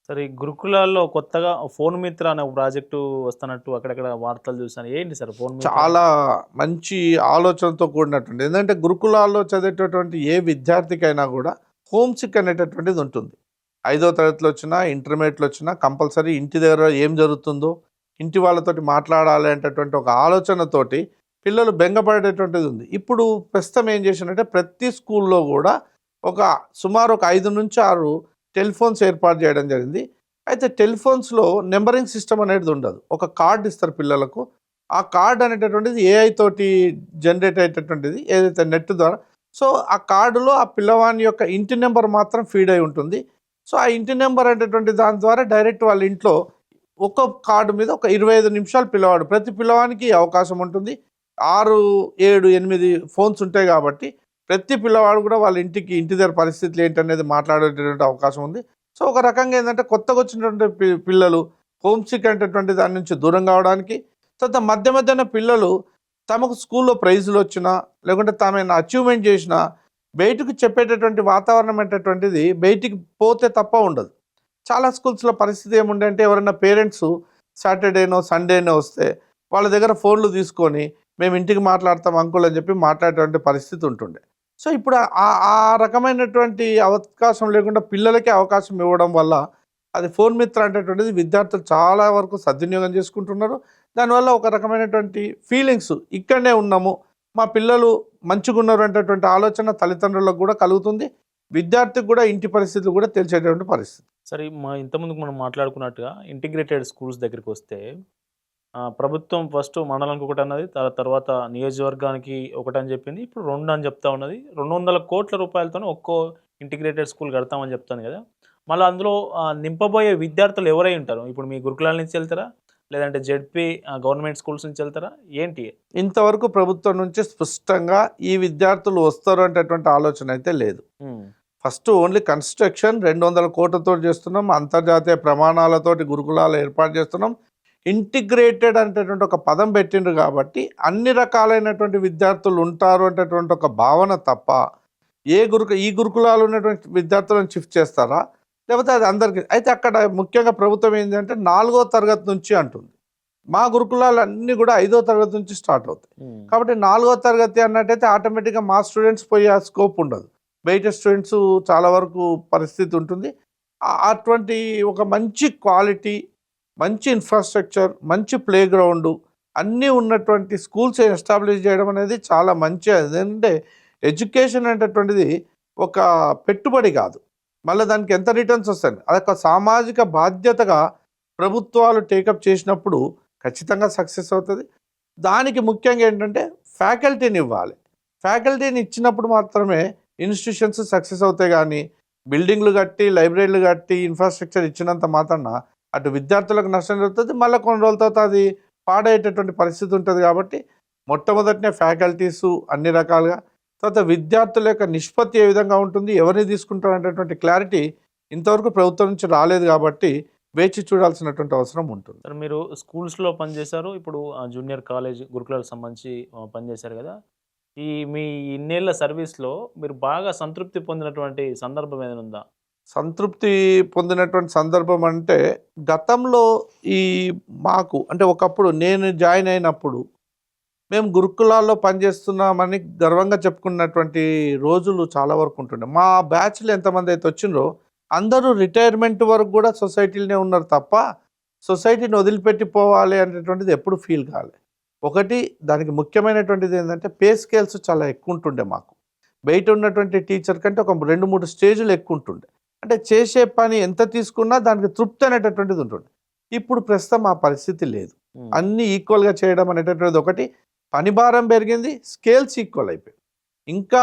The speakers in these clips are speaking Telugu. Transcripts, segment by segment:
సరే ఈ గురుకులాల్లో కొత్తగా ఫోన్ మిత్ర అనే ఒక ప్రాజెక్టు వస్తున్నట్టు అక్కడక్కడ వార్తలు చూసాను. ఏంటి సార్ ఫోన్ మిత్ర అంటే? చాలా మంచి ఆలోచనతో కూడినటువంటి ఏంటంటే గురుకులాల్లో చదివేటటువంటి ఏ విద్యార్థికైనా కూడా హోమ్ సిక్ అనేటటువంటిది ఉంటుంది. 5వ తరగతిలో వచ్చినా, ఇంటర్మీడియట్‌లో వచ్చినా కంపల్సరీ ఇంటి దగ్గర ఏం జరుగుతుందో, ఇంటి వాళ్ళతోటి మాట్లాడాలి అనేటటువంటి ఒక ఆలోచనతోటి పిల్లలు బెంగపడేటటువంటిది ఉంది. ఇప్పుడు ప్రస్తుతం ఏం చేశారంటే ప్రతి స్కూల్‌లో కూడా ఒక సుమారు ఒక 5-6 టెలిఫోన్స్ ఏర్పాటు చేయడం జరిగింది. అయితే టెలిఫోన్స్‌లో నంబరింగ్ సిస్టమ్ అనేది ఉండదు. ఒక కార్డ్ ఇస్తారు పిల్లలకు. ఆ కార్డ్ అనేటటువంటిది ఏఐ తోటి జనరేట్ అయ్యేటటువంటిది ఏదైతే నెట్ ద్వారా. సో, ఆ కార్డులో ఆ పిల్లవాని యొక్క ఇంటి నంబర్ మాత్రం ఫీడ్ అయి ఉంటుంది. సో, ఆ ఇంటి నంబర్ అనేటటువంటి దాని ద్వారా డైరెక్ట్ వాళ్ళ ఇంట్లో ఒక్క కార్డు మీద ఒక 25 నిమిషాలు పిల్లవాడు ప్రతి పిల్లవానికి అవకాశం ఉంటుంది. 6, 7, 8 ఫోన్స్ ఉంటాయి కాబట్టి ప్రతి పిల్లవాడు కూడా వాళ్ళ ఇంటి దగ్గర పరిస్థితులు ఏంటనేది మాట్లాడేటటువంటి అవకాశం ఉంది. సో, ఒక రకంగా ఏందంటే కొత్తగా వచ్చినటువంటి పిల్లలు హోమ్ సిక్ అనేటటువంటి దాని నుంచి దూరం కావడానికి, తర్వాత మధ్య మధ్యన పిల్లలు తమకు స్కూల్లో ప్రైజులొచ్చినా, లేకుంటే తామేమైనా అచీవ్‌మెంట్ జేసినా, బయటకు చెప్పేటటువంటి వాతావరణం అనేటటువంటిది బయటికి పోతే తప్ప ఉండదు. చాలా స్కూల్స్‌లో పరిస్థితి ఏముండే అంటే ఎవరైనా పేరెంట్సు సాటర్‌డేనో, సండేనో వస్తే వాళ్ళ దగ్గర ఫోన్‌లు తీసుకొని, మేము ఇంటికి మాట్లాడతాం అంకుల్ అని చెప్పి మాట్లాడేటువంటి పరిస్థితి ఉంటుండే. సో, ఇప్పుడు ఆ రకమైనటువంటి అవకాశం లేకుండా పిల్లలకే అవకాశం ఇవ్వడం వల్ల, అది ఫోన్ మిత్ర అనేటటువంటిది విద్యార్థులు చాలా వరకు సద్వినియోగం చేసుకుంటున్నారు. దానివల్ల ఒక రకమైనటువంటి ఫీలింగ్స్ ఇక్కడనే ఉన్నాము, మా పిల్లలు మంచిగున్నారు అనేటటువంటి ఆలోచన తల్లిదండ్రులకు కూడా కలుగుతుంది. విద్యార్థికి కూడా ఇంటి పరిస్థితులు కూడా తెలిసేటటువంటి పరిస్థితి. సరే ఇంతకుముందుకు మనం మాట్లాడుకున్నట్టుగా ఇంటిగ్రేటెడ్ స్కూల్స్ దగ్గరికొస్తే ప్రభుత్వం ఫస్ట్ మండలానికి ఒకటన్నది. తర్వాత నియోజకవర్గానికి ఒకటని చెప్పింది. ఇప్పుడు 2 అని చెప్తా ఉన్నది. 200,00,00,000 రూపాయలతోని ఒక్కో ఇంటిగ్రేటెడ్ స్కూల్ కడతామని చెప్తాంది కదా! మళ్ళా అందులో నింపబోయే విద్యార్థులు ఎవరై ఉంటారు? ఇప్పుడు మీ గురుకులాల నుంచి ఎళ్తారా? లేదంటే జెడ్పీ గవర్నమెంట్ స్కూల్స్ నుంచి ఎళ్తారా? ఏంటి? ఇంతవరకు ప్రభుత్వం నుంచి స్పష్టంగా ఈ విద్యార్థులు వస్తారు అనేటటువంటి ఆలోచన అయితే లేదు. హ్మ్. ఫస్ట్ ఓన్లీ కన్స్ట్రక్షన్ 200 కోట్లతో చేస్తున్నాం. అంతర్జాతీయ ప్రమాణాలతోటి గురుకులాలు ఏర్పాటు చేస్తున్నాం. ఇంటిగ్రేటెడ్ అనేటటువంటి ఒక పదం పెట్టిండ్రు కాబట్టి అన్ని రకాలైనటువంటి విద్యార్థులు ఉంటారు అనేటటువంటి ఒక భావన తప్ప ఈ గురుకులాలు ఉన్నటువంటి విద్యార్థులను షిఫ్ట్ చేస్తారా? లేకపోతే అది అందరికీ అయితే అక్కడ ముఖ్యంగా ప్రభుత్వం ఏంటంటే 4వ తరగతి నుంచి అంటుంది. మా గురుకులాలు అన్నీ కూడా 5వ తరగతి నుంచి స్టార్ట్ అవుతాయి. హ్మ్. కాబట్టి 4వ తరగతి అన్నట్టయితే ఆటోమేటిక్‌గా మా స్టూడెంట్స్ పోయే స్కోప్ ఉండదు. బయట స్టూడెంట్స్ చాలా వరకు పరిస్థితి ఉంటుంది. అటువంటి ఒక మంచి క్వాలిటీ, మంచి ఇన్‌ఫ్రాస్ట్రక్చర్, మంచి ప్లే గ్రౌండు అన్నీ ఉన్నటువంటి స్కూల్స్ ఎస్టాబ్లిష్ చేయడం అనేది చాలా మంచి అదేంటంటే ఎడ్యుకేషన్ అనేటటువంటిది ఒక పెట్టుబడి కాదు. మళ్ళా దానికి ఎంత రిటర్న్స్ వస్తాయి. అదొక సామాజిక బాధ్యతగా ప్రభుత్వాలు టేకప్ చేసినప్పుడు ఖచ్చితంగా సక్సెస్ అవుతది. దానికి ముఖ్యంగా ఏంటంటే ఫ్యాకల్టీని ఇవ్వాలి. ఫ్యాకల్టీని ఇచ్చినప్పుడు మాత్రమే ఇన్‌స్టిట్యూషన్స్ సక్సెస్ అవుతాయి గానీ, బిల్డింగ్‌లు కట్టి, లైబ్రరీలు కట్టి, ఇన్‌ఫ్రాస్ట్రక్చర్ ఇచ్చినంత మాత్రాన అటు విద్యార్థులకు నష్టం జరుగుతది. మళ్ళా కొన్ని రోజుల తర్వాత అది పాడయ్యేటటువంటి పరిస్థితి ఉంటది కాబట్టి, మొట్టమొదటనే ఫ్యాకల్టీసు అన్ని రకాలుగా, తర్వాత విద్యార్థుల యొక్క నిష్పత్తి ఏ విధంగా ఉంటుంది, ఎవరిని తీసుకుంటారు అనేటటువంటి క్లారిటీ ఇంతవరకు ప్రభుత్వం నుంచి రాలేదు కాబట్టి, వేచి చూడాల్సినటువంటి అవసరం ఉంటుంది. సరే మీరు స్కూల్స్‌లో పనిచేశారు. ఇప్పుడు జూనియర్ కాలేజ్ గురుకులాలకు సంబంధించి పనిచేశారు కదా! మీ ఇన్నేళ్ల సర్వీస్‌లో మీరు బాగా సంతృప్తి పొందినటువంటి సందర్భం ఏదైనా ఉందా? సంతృప్తి పొందినటువంటి సందర్భం అంటే, గతంలో ఈ మాకు అంటే ఒకప్పుడు నేను జాయిన్ అయినప్పుడు, మేము గురుకులాల్లో పనిచేస్తున్నామని గర్వంగా చెప్పుకున్నటువంటి రోజులు చాలా వరకు ఉంటుండే. మా బ్యాచ్‌లో ఎంతమంది అయితే వచ్చిండ్రో, అందరూ రిటైర్మెంట్ వరకు కూడా సొసైటీలోనే ఉన్నారు తప్ప, సొసైటీని వదిలిపెట్టి పోవాలి అనేటువంటిది ఎప్పుడు ఫీల్ కాలే. ఒకటి దానికి ముఖ్యమైనటువంటిది ఏంటంటే, పే స్కేల్స్ చాలా ఎక్కువ ఉంటుండే మాకు. బయట ఉన్నటువంటి టీచర్ కంటే ఒక 2, 3 స్టేజ్‌లు ఎక్కువ ఉంటుండే. అంటే చేసే పని ఎంత తీసుకున్నా దానికి తృప్తి అనేటటువంటిది ఉంటుంది. ఇప్పుడు ప్రస్తుతం ఆ పరిస్థితి లేదు. హ్మ్. అన్నీ ఈక్వల్‌గా చేయడం అనేటటువంటిది ఒకటి. పని భారం పెరిగింది. స్కేల్స్ ఈక్వల్ అయిపోయాయి. ఇంకా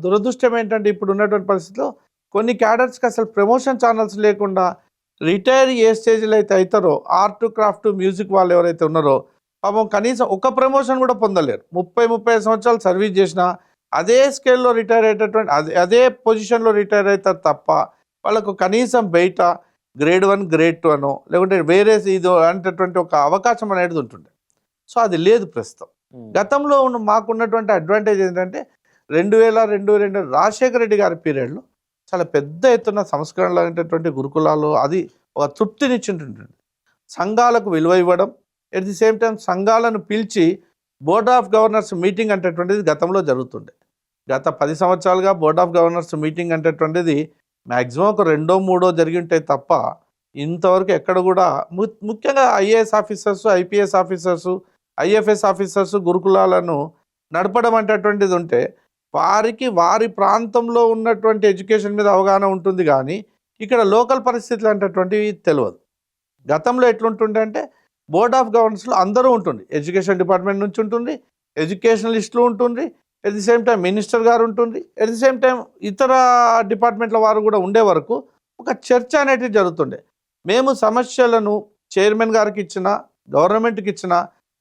దురదృష్టం ఏంటంటే ఇప్పుడు ఉన్నటువంటి పరిస్థితిలో కొన్ని క్యాడర్స్‌కి అసలు ప్రమోషన్ ఛానల్స్ లేకుండా రిటైర్ ఏ స్టేజ్‌లో అయితే అయితారో ఆర్ట్, క్రాఫ్ట్, మ్యూజిక్ వాళ్ళు ఎవరైతే ఉన్నారో పాపం కనీసం ఒక ప్రమోషన్ కూడా పొందలేరు. 30, 35 సంవత్సరాలు సర్వీస్ చేసినా అదే స్కేల్‌లో రిటైర్ అయ్యేటటువంటి అదే పొజిషన్‌లో రిటైర్ అవుతారు తప్ప వాళ్ళకు కనీసం బయట గ్రేడ్ 1, గ్రేడ్ 2 అనో లేకుంటే వేరే ఇదో అనేటటువంటి ఒక అవకాశం అనేది ఉంటుండే. సో, అది లేదు ప్రస్తుతం. హ్మ్. గతంలో మాకున్నటువంటి అడ్వాంటేజ్ ఏంటంటే 2002 రాజశేఖర రెడ్డి గారి పీరియడ్‌లో చాలా పెద్ద ఎత్తున సంస్కరణలు అనేటటువంటి గురుకులాలు అది ఒక తృప్తినిచ్చింటుంది. సంఘాలకు విలువ ఇవ్వడం, ఎట్ ది సేమ్ టైం సంఘాలను పిలిచి బోర్డ్ ఆఫ్ గవర్నర్స్ మీటింగ్ అనేటటువంటిది గతంలో జరుగుతుండే. గత 10 సంవత్సరాలుగా బోర్డ్ ఆఫ్ గవర్నర్స్ మీటింగ్ అనేటటువంటిది మ్యాక్సిమం ఒక 2, 3 జరిగి ఉంటాయి తప్ప ఇంతవరకు ఎక్కడ కూడా ముఖ్యంగా IAS officers, IPS officers, IFS officers గురుకులాలను నడపడం అనేటటువంటిది ఉంటే వారికి వారి ప్రాంతంలో ఉన్నటువంటి ఎడ్యుకేషన్ మీద అవగాహన ఉంటుంది కానీ ఇక్కడ లోకల్ పరిస్థితులు అనేటటువంటివి తెలియదు. గతంలో ఎట్లుంటుండే అంటే బోర్డ్ ఆఫ్ గవర్నర్స్లో అందరూ ఉంటుంది, ఎడ్యుకేషన్ డిపార్ట్మెంట్ నుంచి ఉంటుంది, ఎడ్యుకేషనలిస్టులు ఉంటుంది, at the same time minister గారు ఉంటుంది, ఎట్ ది సేమ్ టైం ఇతర డిపార్ట్మెంట్ల వారు కూడా ఉండే వరకు ఒక చర్చ అనేది జరుగుతుండే. మేము సమస్యలను చైర్మన్ గారికి ఇచ్చిన, గవర్నమెంట్కి ఇచ్చిన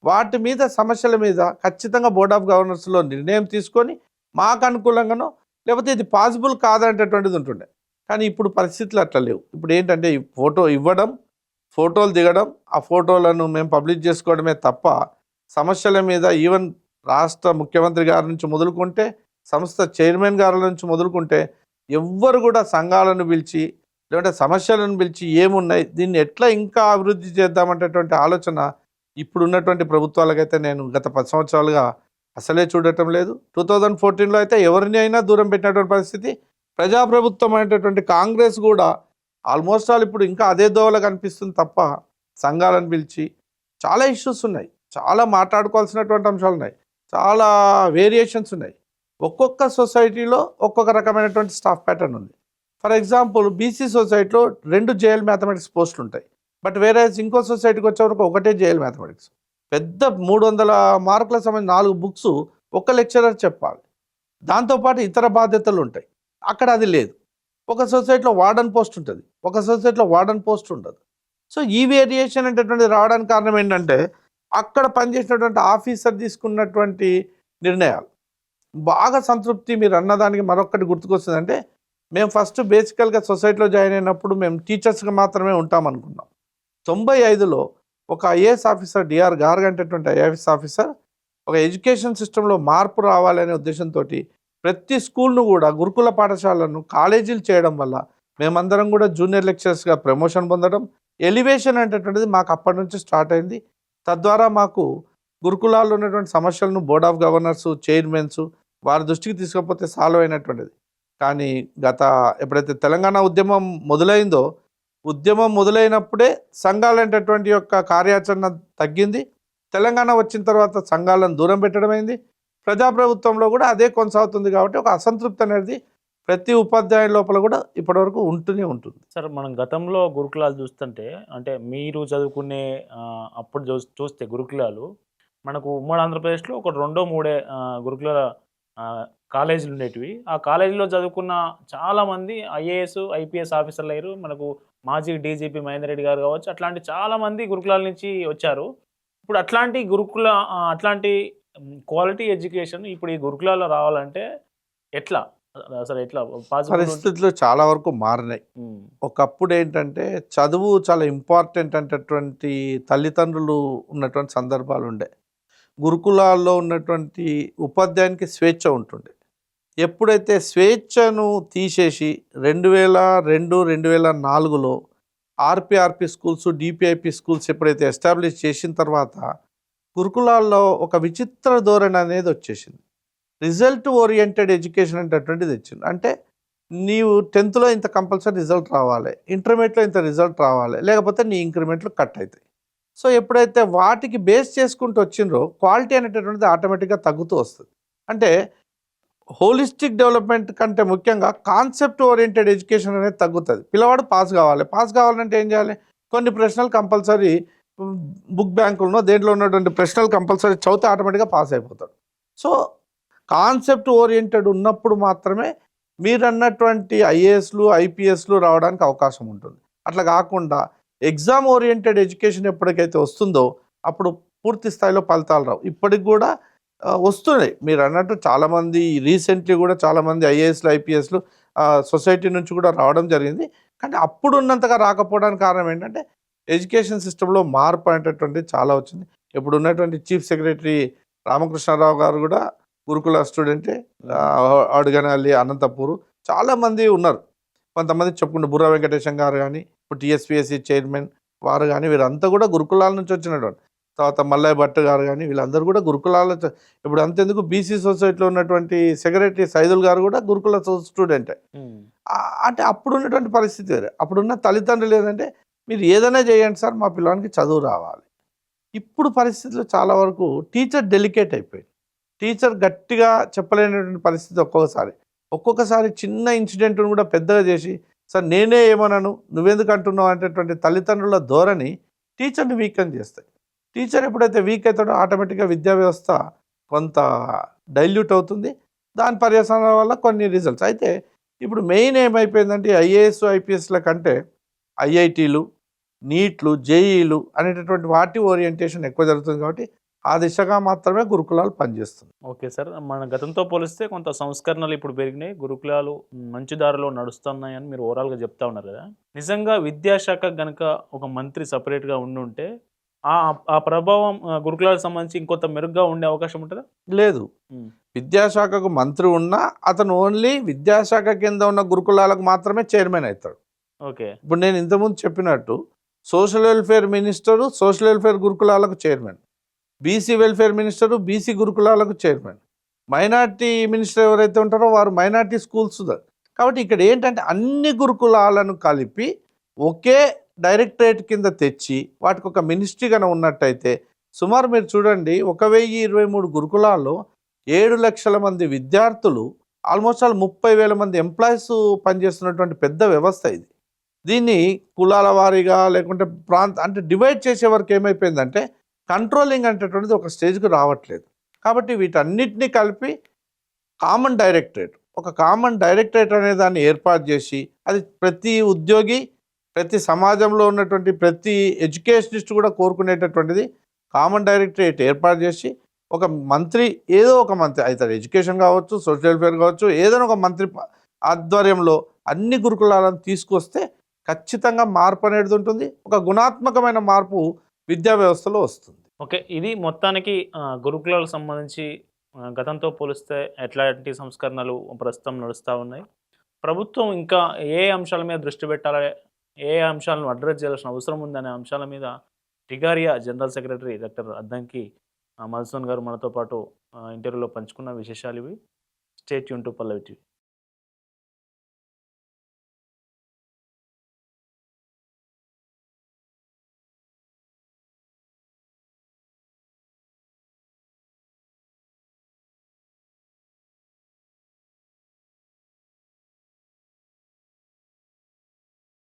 వాటి మీద సమస్యల మీద ఖచ్చితంగా బోర్డ్ ఆఫ్ గవర్నర్స్లో నిర్ణయం తీసుకొని మాకు అనుకూలంగానో లేకపోతే ఇది పాసిబుల్ కాదనేటటువంటిది ఉంటుండే. కానీ ఇప్పుడు పరిస్థితులు అట్లా లేవు. ఇప్పుడు ఏంటంటే ఈ ఫోటో ఇవ్వడం, ఫోటోలు దిగడం, ఆ ఫోటోలను మేము పబ్లిష్ చేసుకోవడమే తప్ప సమస్యల మీద ఈవెన్ రాష్ట్ర ముఖ్యమంత్రి గారి నుంచి మొదలుకుంటే సంస్థ చైర్మన్ గారి నుంచి మొదలుకుంటే ఎవ్వరు కూడా సంఘాలను పిలిచి లేదంటే సమస్యలను పిలిచి ఏమున్నాయి దీన్ని ఎట్లా ఇంకా అభివృద్ధి చేద్దామంటేటువంటి ఆలోచన ఇప్పుడు ఉన్నటువంటి ప్రభుత్వాలకైతే నేను గత 10 సంవత్సరాలుగా అసలే చూడటం లేదు. 2014లో అయితే ఎవరిని అయినా దూరం పెట్టినటువంటి పరిస్థితి. ప్రజాప్రభుత్వం అనేటటువంటి కాంగ్రెస్ కూడా ఆల్మోస్ట్ ఆల్ ఇప్పుడు ఇంకా అదే దోవలో కనిపిస్తుంది తప్ప సంఘాలను పిలిచి చాలా ఇష్యూస్ ఉన్నాయి, చాలా మాట్లాడుకోవాల్సినటువంటి అంశాలు ఉన్నాయి, చాలా వేరియేషన్స్ ఉన్నాయి. ఒక్కొక్క సొసైటీలో ఒక్కొక్క రకమైనటువంటి స్టాఫ్ ప్యాటర్న్ ఉంది. ఫర్ ఎగ్జాంపుల్ బీసీ సొసైటీలో 2 జేఎల్ మ్యాథమెటిక్స్ పోస్టులు ఉంటాయి. బట్ వేరే ఇంకో సొసైటీకి వచ్చేవరకు ఒకటే జేఎల్ మ్యాథమెటిక్స్. పెద్ద 300 మార్కుల సంబంధించిన 4 బుక్స్ ఒక లెక్చరర్ చెప్పాలి. దాంతోపాటు ఇతర బాధ్యతలు ఉంటాయి. అక్కడ అది లేదు. ఒక సొసైటీలో వార్డన్ పోస్ట్ ఉంటుంది, ఒక సొసైటీలో వార్డన్ పోస్ట్ ఉండదు. సో ఈ వేరియేషన్ అనేటటువంటిది రావడానికి కారణం ఏంటంటే అక్కడ పనిచేసినటువంటి ఆఫీసర్ తీసుకున్నటువంటి నిర్ణయాలు. బాగా సంతృప్తి మీరు అన్నదానికి మరొకటి గుర్తుకొస్తుందంటే మేము ఫస్ట్ బేసికల్గా సొసైటీలో జాయిన్ అయినప్పుడు మేము టీచర్స్గా మాత్రమే ఉంటామనుకున్నాం. 95లో ఒక ఐఏఎస్ ఆఫీసర్ డిఆర్ గార్గ్ అనేటటువంటి ఐఏఎస్ ఆఫీసర్ ఒక ఎడ్యుకేషన్ సిస్టంలో మార్పు రావాలనే ఉద్దేశంతో ప్రతి స్కూల్ను కూడా గురుకుల పాఠశాలను కాలేజీలు చేయడం వల్ల మేమందరం కూడా జూనియర్ లెక్చరర్స్గా ప్రమోషన్ పొందడం, ఎలివేషన్ అనేటటువంటిది మాకు అప్పటి నుంచి స్టార్ట్ అయింది. తద్వారా మాకు గురుకులాల్లో ఉన్నటువంటి సమస్యలను బోర్డ్ ఆఫ్ గవర్నర్స్, చైర్మన్స్ వారి దృష్టికి తీసుకపోతే సాల్వ్ అయినటువంటిది. కానీ ఎప్పుడైతే తెలంగాణ ఉద్యమం మొదలైందో ఉద్యమం మొదలైనప్పుడే సంఘాలనేటటువంటి యొక్క కార్యాచరణ తగ్గింది. తెలంగాణ వచ్చిన తర్వాత సంఘాలను దూరం పెట్టడం అయింది. ప్రజాప్రభుత్వంలో కూడా అదే కొనసాగుతుంది. కాబట్టి ఒక అసంతృప్తి అనేది ప్రతి ఉపాధ్యాయుల లోపల కూడా ఇప్పటివరకు ఉంటూనే ఉంటుంది. సార్ మనం గతంలో గురుకులాలు చూస్తుంటే అంటే మీరు చదువుకునే అప్పుడు చూస్తే గురుకులాలు మనకు ఉమ్మడి ఆంధ్రప్రదేశ్లో ఒక 2-3 గురుకుల కాలేజీలు ఉండేటివి. ఆ కాలేజీలో చదువుకున్న చాలామంది ఐఏఎస్, ఐపీఎస్ ఆఫీసర్లు అయ్యారు. మనకు మాజీ డీజీపీ మహేందర్ రెడ్డి గారు కావచ్చు, అట్లాంటి చాలామంది గురుకులాల నుంచి వచ్చారు. ఇప్పుడు అట్లాంటి అట్లాంటి క్వాలిటీ ఎడ్యుకేషన్ ఇప్పుడు ఈ గురుకులాల్లో రావాలంటే ఎట్లా అసలు ఎట్లా పరిస్థితులు చాలా వరకు మారినాయి. ఒకప్పుడు ఏంటంటే చదువు చాలా ఇంపార్టెంట్ అనేటటువంటి తల్లిదండ్రులు ఉన్నటువంటి సందర్భాలు ఉండే. గురుకులాల్లో ఉన్నటువంటి ఉపాధ్యాయునికి స్వేచ్ఛ ఉంటుండే. ఎప్పుడైతే స్వేచ్ఛను తీసేసి 2002, 2004లో ఆర్పిఆర్పి స్కూల్స్, డిపిఐపి స్కూల్స్ ఎప్పుడైతే ఎస్టాబ్లిష్ చేసిన తర్వాత గురుకులాల్లో ఒక విచిత్ర ధోరణి అనేది వచ్చేసింది. రిజల్ట్ ఓరియంటెడ్ ఎడ్యుకేషన్ అనేటటువంటిది వచ్చింది. అంటే నీవు 10th ఇంత కంపల్సరీ రిజల్ట్ రావాలి, ఇంటర్మీడియట్లో ఇంత రిజల్ట్ రావాలి, లేకపోతే నీ ఇంక్రిమెంట్లు కట్ అవుతాయి. సో ఎప్పుడైతే వాటికి బేస్ చేసుకుంటూ వచ్చిండ్రో క్వాలిటీ అనేటటువంటిది ఆటోమేటిక్గా తగ్గుతూ వస్తుంది. అంటే హోలిస్టిక్ డెవలప్మెంట్ కంటే ముఖ్యంగా కాన్సెప్ట్ ఓరియంటెడ్ ఎడ్యుకేషన్ అనేది తగ్గుతుంది. పిల్లవాడు పాస్ కావాలంటే ఏం చేయాలి? కొన్ని ప్రశ్నలు కంపల్సరీ బుక్ బ్యాంకుల్లో దేంట్లో ఉన్నటువంటి ప్రశ్నలు కంపల్సరీ చదివితే ఆటోమేటిక్గా పాస్ అయిపోతాడు. సో కాన్సెప్ట్ ఓరియంటెడ్ ఉన్నప్పుడు మాత్రమే మీరు అన్నటువంటి ఐఏఎస్లు, ఐపీఎస్లు రావడానికి అవకాశం ఉంటుంది. అట్లా కాకుండా ఎగ్జామ్ ఓరియంటెడ్ ఎడ్యుకేషన్ ఎప్పటికైతే వస్తుందో అప్పుడు పూర్తి స్థాయిలో ఫలితాలు రావు. ఇప్పటికి కూడా వస్తున్నాయి. మీరు అన్నట్టు చాలామంది రీసెంట్లీ కూడా చాలామంది ఐఏఎస్లు, ఐపీఎస్లు సొసైటీ నుంచి కూడా రావడం జరిగింది. కానీ అప్పుడు ఉన్నంతగా రాకపోవడానికి కారణం ఏంటంటే ఎడ్యుకేషన్ సిస్టంలో మార్పు అనేటటువంటిది చాలా వచ్చింది. ఇప్పుడు ఉన్నటువంటి చీఫ్ సెక్రటరీ రామకృష్ణారావు గారు కూడా గురుకుల స్టూడెంటే. అడుగనాలి, అనంతపూర్ చాలామంది ఉన్నారు. కొంతమంది చెప్పుకుంటే బుర్రా వెంకటేశం గారు కానీ, ఇప్పుడు టీఎస్పీఎస్సీ చైర్మన్ వారు కానీ, వీరంతా కూడా గురుకులాల నుంచి వచ్చినటువంటి. తర్వాత మల్లయ్య భట్ గారు కానీ, వీళ్ళందరూ కూడా గురుకులాల ఇప్పుడు అంతెందుకు బీసీ సొసైటీలో ఉన్నటువంటి సెక్రటరీ సైదుల్ గారు కూడా గురుకుల స్టూడెంటే. అంటే అప్పుడు ఉన్నటువంటి పరిస్థితి వేరే. అప్పుడున్న తల్లిదండ్రులు ఏంటంటే, మీరు ఏదైనా చేయండి సార్, మా పిల్లవానికి చదువు రావాలి. ఇప్పుడు పరిస్థితులు చాలా వరకు టీచర్ డెలికేట్ అయిపోయింది. టీచర్ గట్టిగా చెప్పలేనటువంటి పరిస్థితి ఒక్కొక్కసారి చిన్న ఇన్సిడెంట్ను కూడా పెద్దగా చేసి, సార్ నేనే ఏమన్నాను, నువ్వెందుకు అంటున్నావు అనేటటువంటి తల్లిదండ్రుల ధోరణి టీచర్ని వీకెన్ చేస్తాయి. టీచర్ ఎప్పుడైతే వీక్ అవుతాడో ఆటోమేటిక్గా విద్యా వ్యవస్థ కొంత డైల్యూట్ అవుతుంది. దాని పర్యవసానాల వల్ల కొన్ని రిజల్ట్స్ అయితే ఇప్పుడు మెయిన్ ఏమైపోయిందంటే ఐఏఎస్ ఐపీఎస్ల కంటే ఐఐటీలు, నీట్లు, జేఈలు అనేటటువంటి వాటి ఓరియంటేషన్ ఎక్కువ జరుగుతుంది. కాబట్టి ఆ దిశగా మాత్రమే గురుకులాలు పనిచేస్తుంది. Okay sir. మన గతంతో పోలిస్తే కొంత సంస్కరణలు ఇప్పుడు పెరిగినాయి. గురుకులాలు మంచి దారిలో నడుస్తున్నాయని మీరు ఓవరాల్‌గా చెప్తా ఉన్నారు కదా! నిజంగా విద్యాశాఖ గనక ఒక మంత్రి సెపరేట్‌గా ఉండుంటే ఆ ప్రభావం గురుకులాలకు సంబంధించి ఇంకొంత మెరుగ్గా ఉండే అవకాశం ఉంటదా? లేదు. విద్యాశాఖకు మంత్రి ఉన్నా అతను ఓన్లీ విద్యాశాఖ కింద ఉన్న గురుకులాలకు మాత్రమే చైర్మన్ అవుతాడు. ఓకే. ఇప్పుడు నేను ఇంతకుముందు చెప్పినట్టు social welfare minister social welfare గురుకులాలకు chairman, BC welfare minister BC గురుకులాలకు చైర్మన్, మైనార్టీ మినిస్టర్ ఎవరైతే ఉంటారో వారు మైనార్టీ స్కూల్స్. కాబట్టి ఇక్కడ ఏంటంటే అన్ని గురుకులాలను కలిపి ఒకే డైరెక్టరేట్ కింద తెచ్చి వాటికి ఒక మినిస్ట్రీ కనుక ఉన్నట్టయితే సుమారు మీరు చూడండి 1023 గురుకులాల్లో 7 లక్షల మంది విద్యార్థులు, ఆల్మోస్ట్ ఆల్ 30,000 మంది ఎంప్లాయీస్ పనిచేస్తున్నటువంటి పెద్ద వ్యవస్థ ఇది. దీన్ని కులాల వారీగా లేకుంటే అంటే డివైడ్ చేసే వరకు ఏమైపోయిందంటే కంట్రోలింగ్ అనేటటువంటిది ఒక స్టేజ్కి రావట్లేదు. కాబట్టి వీటన్నిటిని కలిపి ఒక కామన్ డైరెక్టరేట్ అనే దాన్ని ఏర్పాటు చేసి, అది ప్రతి ఉద్యోగి, ప్రతి సమాజంలో ఉన్నటువంటి ప్రతి ఎడ్యుకేషనిస్ట్ కూడా కోరుకునేటటువంటిది కామన్ డైరెక్టరేట్ ఏర్పాటు చేసి, ఒక మంత్రి ఏదో ఒక మంత్రి అవుతాడు, ఎడ్యుకేషన్ కావచ్చు, సోషల్ వెల్ఫేర్ కావచ్చు, ఏదైనా ఒక మంత్రి ఆధ్వర్యంలో అన్ని గురుకులాలను తీసుకొస్తే ఖచ్చితంగా మార్పు అనేది ఉంటుంది. ఒక గుణాత్మకమైన మార్పు విద్యా వ్యవస్థలో వస్తుంది. ఓకే. ఇది మొత్తానికి గురుకులాలకు సంబంధించి గతంతో పోలిస్తే ఎట్లాంటి సంస్కరణలు ప్రస్తుతం నడుస్తూ ఉన్నాయి? ప్రభుత్వం ఇంకా ఏ అంశాల మీద దృష్టి పెట్టాలి, ఏ అంశాలను అడ్రస్ చేయాల్సిన అవసరం ఉందనే అంశాల మీద టిగారియా general secretary doctor Addanki Madhusudan గారు మనతో పాటు ఇంటర్వ్యూలో పంచుకున్న విశేషాలు ఇవి. Stay tuned to Pallavi TV.